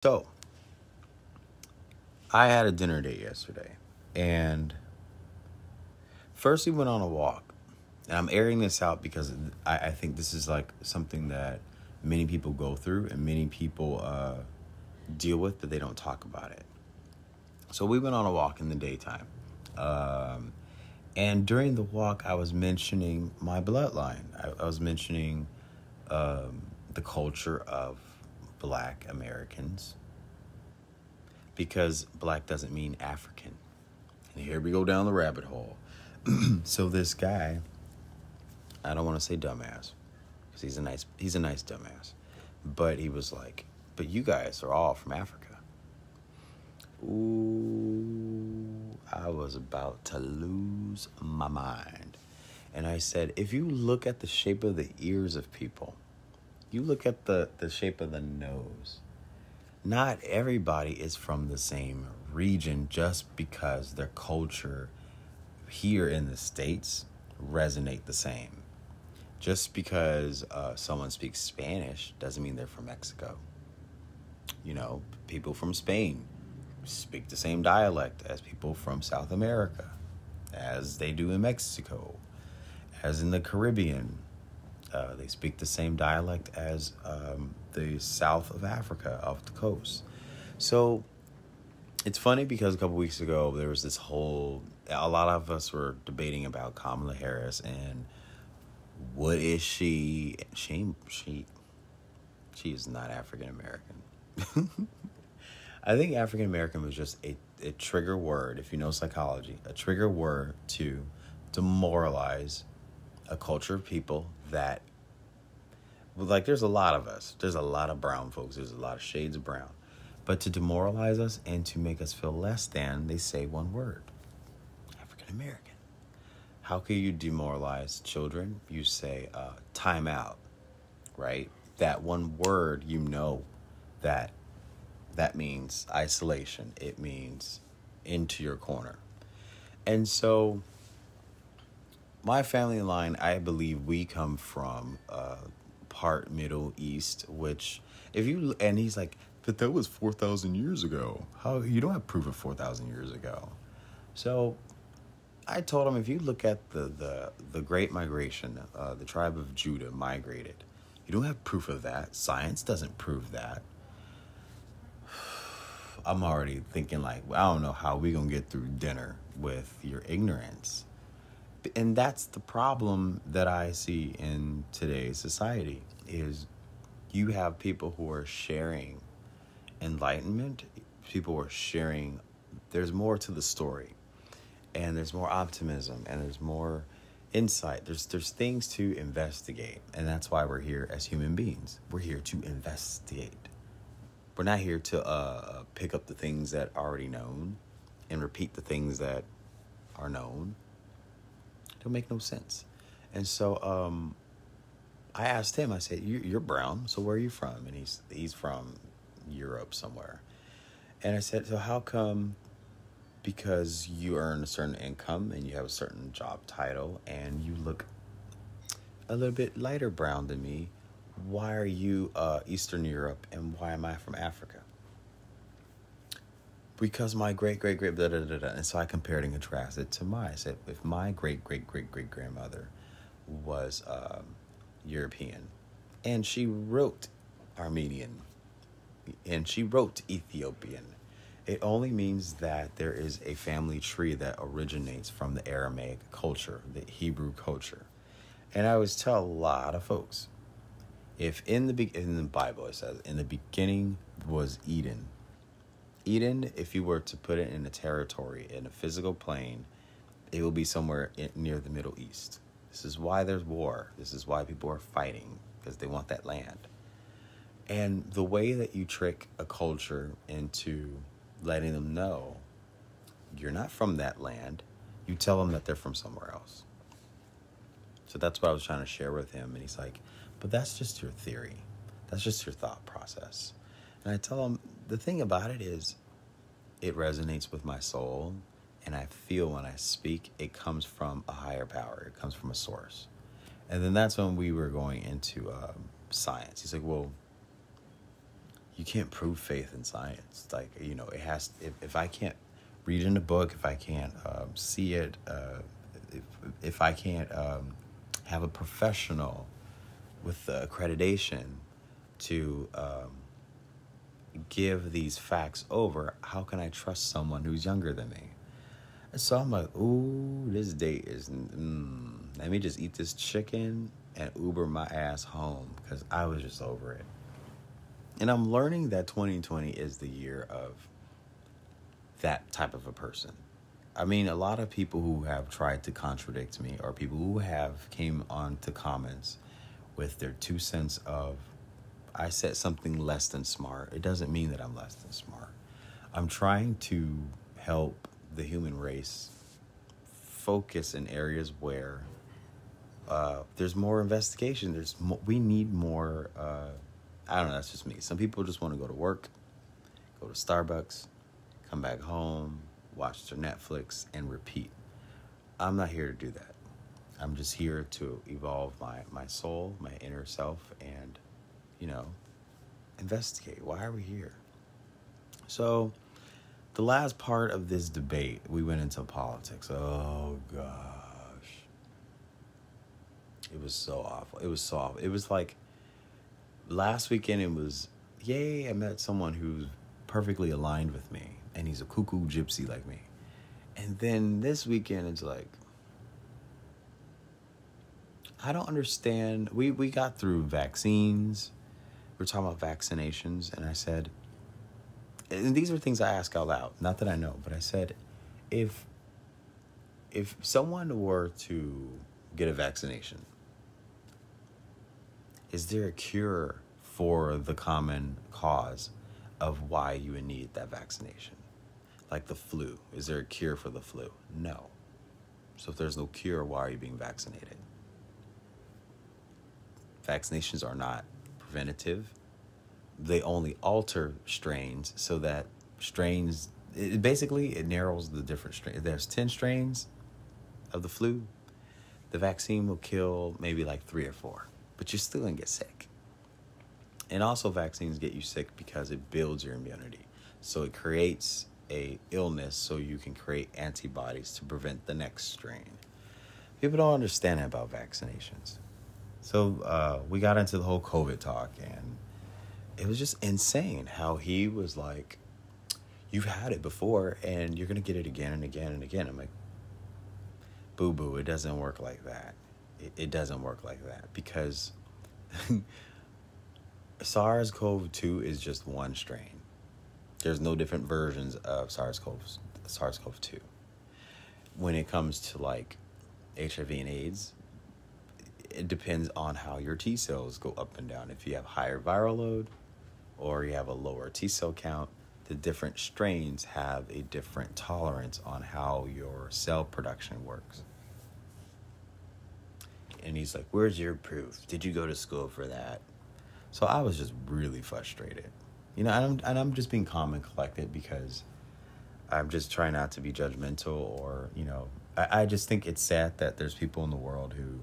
So, I had a dinner date yesterday, and first we went on a walk. And I'm airing this out because I think this is like something that many people go through and many people deal with, but they don't talk about it. So, we went on a walk in the daytime. Um, and during the walk, I was mentioning my bloodline. I was mentioning the culture of Black Americans because Black doesn't mean African. And here we go down the rabbit hole. So this guy, I don't want to say dumbass, because he's a nice dumbass, but he was like, "But you guys are all from Africa." Ooh, I was about to lose my mind, and I said, "If you look at the shape of the ears of people, you look at the shape of the nose. Not everybody is from the same region just because their culture here in the States resonate the same. Just because someone speaks Spanish doesn't mean they're from Mexico. You know, people from Spain speak the same dialect as people from South America, as they do in Mexico, as in the Caribbean. They speak the same dialect as the south of Africa, off the coast. So it's funny because a couple weeks ago there was a lot of us were debating about Kamala Harris and what is she? She is not African American. I think African American was just a trigger word, if you know psychology, a trigger word to demoralize a culture of people that, like, there's a lot of us. There's a lot of brown folks. There's a lot of shades of brown. But to demoralize us and to make us feel less than, they say one word: African American. How can you demoralize children? You say time out, right? That one word, that that means isolation. It means into your corner. And so my family line, I believe we come from part Middle East, which and he's like, but that was 4,000 years ago. How you don't have proof of 4,000 years ago? So I told him, if you look at the Great Migration, the tribe of Judah migrated. You don't have proof of that. Science doesn't prove that. I'm already thinking like, well, I don't know how we gonna get through dinner with your ignorance. And that's the problem that I see in today's society is you have people who are sharing enlightenment. People are sharing, there's more to the story, and there's more optimism, and there's more insight. There's things to investigate, and that's why we're here as human beings. We're here to investigate. We're not here to pick up the things that are already known and repeat the things that are known. It don't make no sense. And so I asked him, I said, you're brown, so where are you from? And he's from Europe somewhere. And I said, so how come? Because you earn a certain income and you have a certain job title and you look a little bit lighter brown than me, why are you Eastern Europe and why am I from Africa? Because my great blah, blah, blah, blah. And so I compared and contrasted it to I said, if my great grandmother was European and she wrote Armenian and she wrote Ethiopian, it only means that there is a family tree that originates from the Aramaic culture, the Hebrew culture. And I always tell a lot of folks, if in the Bible it says, in the beginning was Eden. Eden, if you were to put it in a territory, in a physical plane, it will be somewhere near the Middle East. This is why there's war. This is why people are fighting, because they want that land. And the way that you trick a culture into letting them know you're not from that land, you tell them that they're from somewhere else. So that's what I was trying to share with him. And he's like, but that's just your theory. That's just your thought process. And I tell him, the thing about it is, it resonates with my soul. And I feel when I speak, it comes from a higher power. It comes from a source. And then that's when we were going into science. He's like, well, you can't prove faith in science. Like, it has, if I can't read in a book, if I can't see it, if I can't have a professional with the accreditation to give these facts over, how can I trust someone who's younger than me? And so I'm like, ooh, this date is, let me just eat this chicken and Uber my ass home, because I was just over it. And I'm learning that 2020 is the year of that type of a person. I mean, a lot of people who have tried to contradict me, or people who have came on to comments with their 2 cents of, I said something less than smart. It doesn't mean that I'm less than smart. I'm trying to help the human race focus in areas where there's more investigation. We need more. I don't know. That's just me. Some people just want to go to work, go to Starbucks, come back home, watch their Netflix, and repeat. I'm not here to do that. I'm just here to evolve my soul, my inner self, and, investigate. Why are we here? So the last part of this debate, we went into politics. Oh, gosh. It was so awful. It was so awful. It was like last weekend, it was, yay, I met someone who's perfectly aligned with me, and he's a cuckoo gypsy like me. And then this weekend, it's like, I don't understand. We got through vaccines. We're talking about vaccinations. And I said, and these are things I ask out loud. Not that I know, but I said, if someone were to get a vaccination, is there a cure for the common cause of why you would need that vaccination? Like the flu. Is there a cure for the flu? No. So if there's no cure, why are you being vaccinated? Vaccinations are not preventative. They only alter strains so that strains, it narrows the different strains. If there's 10 strains of the flu, the vaccine will kill maybe like 3 or 4, but you're still gonna get sick. And also vaccines get you sick because it builds your immunity. So it creates a illness so you can create antibodies to prevent the next strain. People don't understand about vaccinations. So we got into the whole COVID talk, and it was just insane how he was like, you've had it before and you're going to get it again and again and again. I'm like, boo-boo, it doesn't work like that. It doesn't work like that, because SARS-CoV-2 is just one strain. There's no different versions of SARS-CoV-2. When it comes to like HIV and AIDS, it depends on how your T cells go up and down. If you have higher viral load or you have a lower T cell count, the different strains have a different tolerance on how your cell production works. And he's like, where's your proof? Did you go to school for that? So I was just really frustrated. And I'm just being calm and collected, because I'm just trying not to be judgmental, or, I just think it's sad that there's people in the world who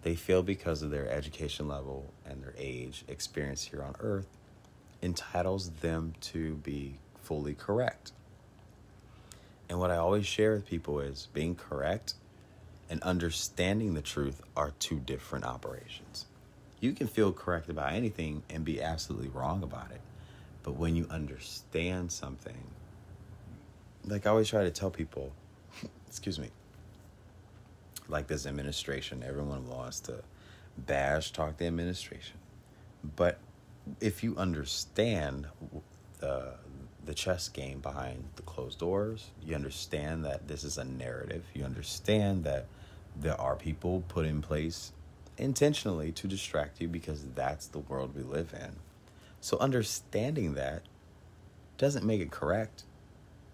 they feel because of their education level and their age, experience here on Earth, entitles them to be fully correct. And what I always share with people is being correct and understanding the truth are two different operations. You can feel correct about anything and be absolutely wrong about it. But when you understand something, like I always try to tell people, excuse me, like this administration, everyone wants to talk the administration. But if you understand the chess game behind the closed doors, you understand that this is a narrative, you understand that there are people put in place intentionally to distract you, because that's the world we live in. So understanding that doesn't make it correct,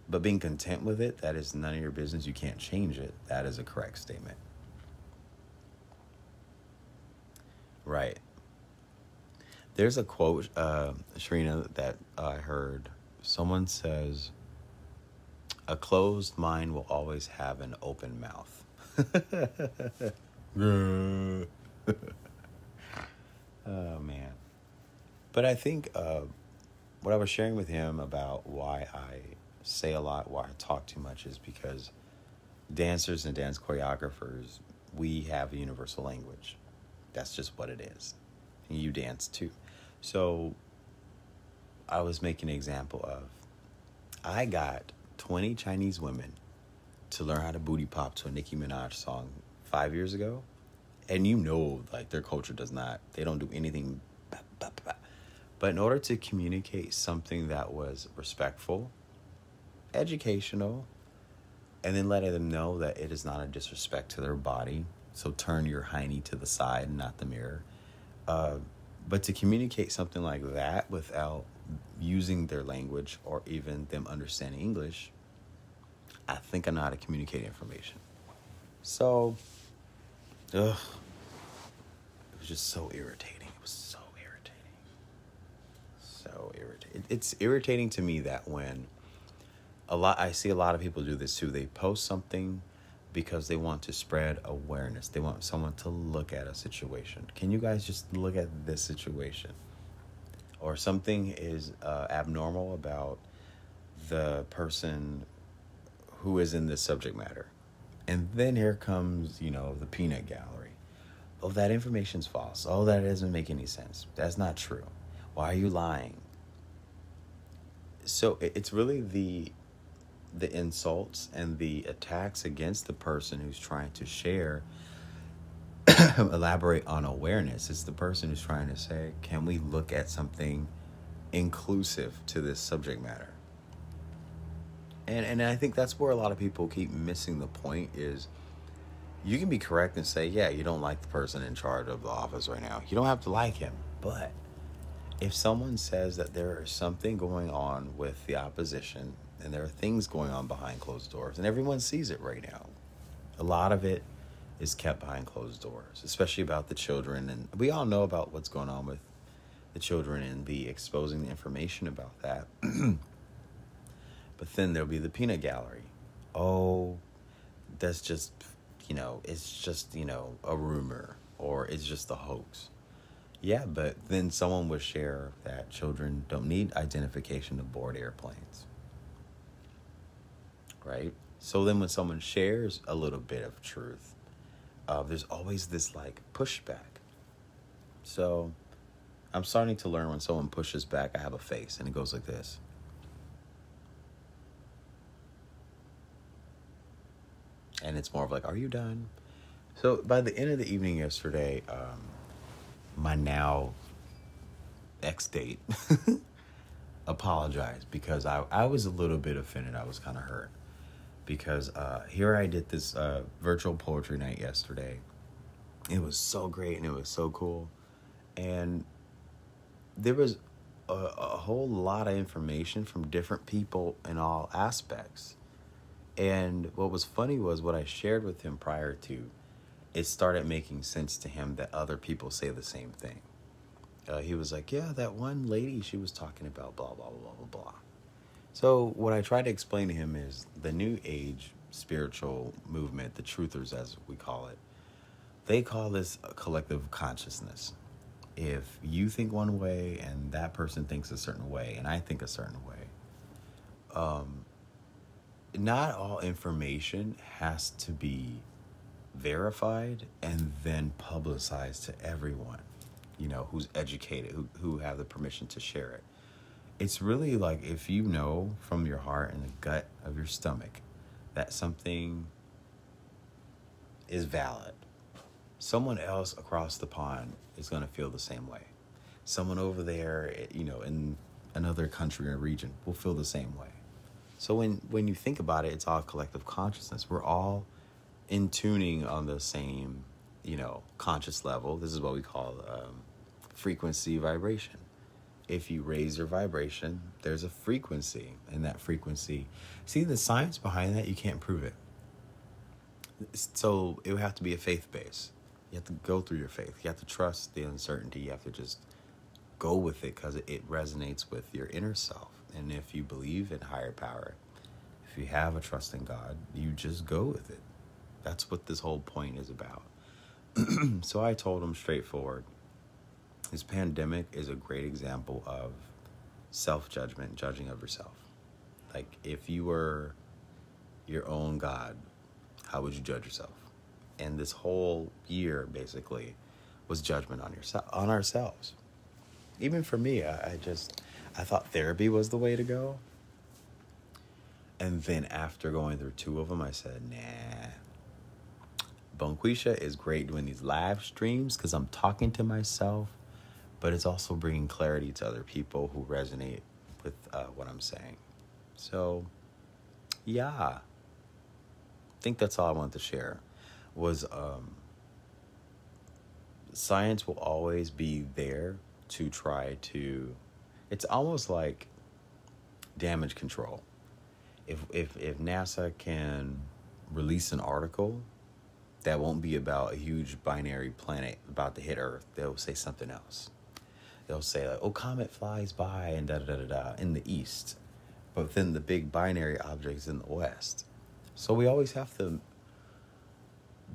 but being content with it, that is none of your business. You can't change it. That is a correct statement. Right. There's a quote, Sharina, that I heard. Someone says, a closed mind will always have an open mouth. Oh, man. But I think what I was sharing with him about why I say a lot, why I talk too much, is because dancers and dance choreographers, we have a universal language. That's just what it is. And you dance too. So I was making an example of, I got 20 Chinese women to learn how to booty pop to a Nicki Minaj song 5 years ago. And like their culture they don't do anything. But in order to communicate something that was respectful, educational, and then letting them know that it is not a disrespect to their body. So turn your hiney to the side, not the mirror. But to communicate something like that without using their language or even them understanding English, I think I know how to communicate information. So, it was just so irritating. It was so irritating. So irritating. It's irritating to me that when I see a lot of people do this too. They post something because they want to spread awareness. They want someone to look at a situation. Can you guys just look at this situation? Or something is abnormal about the person who is in this subject matter. And then here comes, the peanut gallery. Oh, that information's false. Oh, that doesn't make any sense. That's not true. Why are you lying? So it's really the insults and the attacks against the person who's trying to share, elaborate on awareness. It's the person who's trying to say, can we look at something inclusive to this subject matter? And I think that's where a lot of people keep missing the point is you can be correct and say, yeah, you don't like the person in charge of the office right now. You don't have to like him. But if someone says that there is something going on with the opposition and there are things going on behind closed doors, and everyone sees it right now, a lot of it is kept behind closed doors, especially about the children. And we all know about what's going on with the children and the exposing the information about that. But then there'll be the peanut gallery. Oh, that's just, it's just, a rumor, or it's just a hoax. Yeah, but then someone would share that children don't need identification to board airplanes. Right? So then when someone shares a little bit of truth, there's always this pushback. So I'm starting to learn when someone pushes back, I have a face, and it goes like this. And it's more of are you done? So by the end of the evening yesterday, my now ex-date apologized because I was a little bit offended. I was kind of hurt because here I did this virtual poetry night yesterday. It was so great and it was so cool. And there was a whole lot of information from different people in all aspects. And what was funny was what I shared with him prior to, it started making sense to him that other people say the same thing. He was like, yeah, that one lady, she was talking about blah, blah, blah, blah, blah. So what I tried to explain to him is the New Age spiritual movement, the truthers as we call it, they call this a collective consciousness. If you think one way and that person thinks a certain way and I think a certain way, not all information has to be verified and then publicized to everyone, who's educated, who have the permission to share it. It's really if you know from your heart and the gut of your stomach that something is valid, someone else across the pond is going to feel the same way. Someone over there, in another country or region will feel the same way. So when you think about it, it's all collective consciousness. We're all in tuning on the same, conscious level. This is what we call frequency vibration. If you raise your vibration, there's a frequency, and that frequency, see the science behind that, you can't prove it. So it would have to be a faith base. You have to go through your faith. You have to trust the uncertainty. You have to just go with it because it resonates with your inner self. And if you believe in higher power, if you have a trust in God, you just go with it. That's what this whole point is about. So I told him straightforward, this pandemic is a great example of self-judgment, judging of yourself. Like, if you were your own God, how would you judge yourself? And this whole year, basically, was judgment on ourselves. Even for me, I thought therapy was the way to go. And then after going through 2 of them, I said, nah. Bonquisha is great doing these live streams because I'm talking to myself, but it's also bringing clarity to other people who resonate with what I'm saying. So, yeah. I think that's all I wanted to share was science will always be there to try to... It's almost like damage control. If NASA can release an article that won't be about a huge binary planet about to hit Earth, they'll say something else. They'll say, like, oh, comet flies by and da-da-da-da-da in the east. But then the big binary object's in the west. So we always have to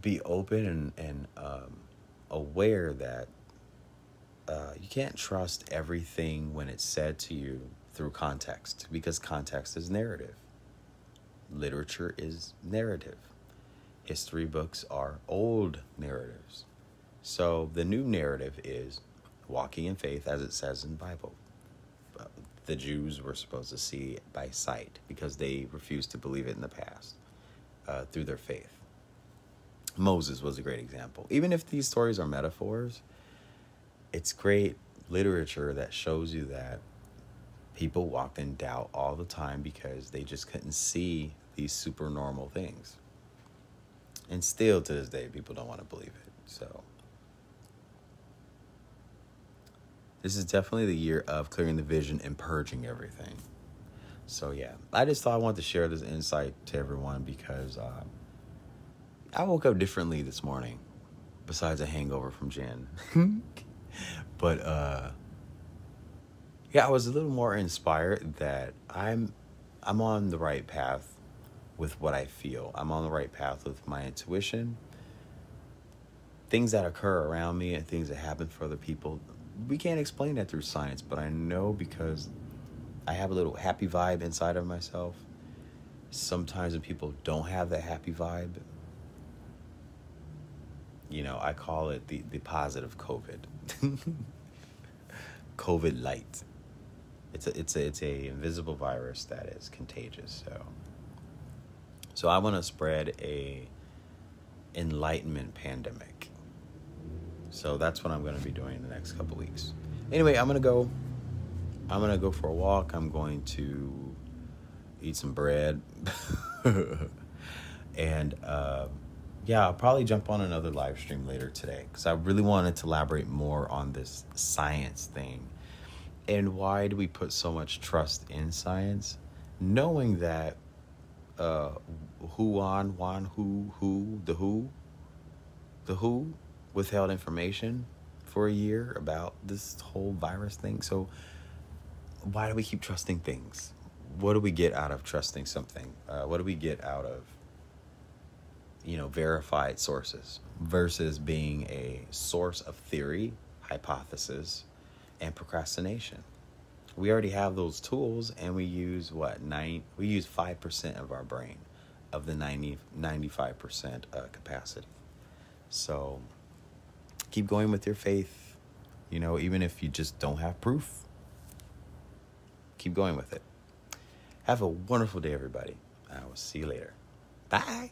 be open and aware that you can't trust everything when it's said to you through context, because context is narrative. Literature is narrative. History books are old narratives. So the new narrative is walking in faith, as it says in the Bible. The Jews were supposed to see it by sight because they refused to believe it in the past through their faith. Moses was a great example. Even if these stories are metaphors, it's great literature that shows you that people walked in doubt all the time because they just couldn't see these super normal things. And still to this day, people don't want to believe it. So this is definitely the year of clearing the vision and purging everything. So yeah, I just thought I wanted to share this insight to everyone because I woke up differently this morning, besides a hangover from gin. But yeah, I was a little more inspired that I'm on the right path with what I feel. I'm on the right path with my intuition. Things that occur around me and things that happen for other people, we can't explain that through science, but I know because I have a little happy vibe inside of myself. Sometimes when people don't have that happy vibe, you know, I call it the positive COVID. COVID light. It's a invisible virus that is contagious. So I want to spread a enlightenment pandemic. So that's what I'm going to be doing in the next couple weeks. Anyway, I'm going to go for a walk. I'm going to eat some bread. And yeah, I'll probably jump on another live stream later today because I really wanted to elaborate more on this science thing. And why do we put so much trust in science? Knowing that the WHO withheld information for a year about this whole virus thing. So why do we keep trusting things? What do we get out of trusting something? What do we get out of, verified sources versus being a source of theory, hypothesis, and procrastination? We already have those tools, and we use we use 5% of our brain of the 95% capacity. So keep going with your faith, even if you just don't have proof. Keep going with it. Have a wonderful day, everybody. I will see you later. Bye.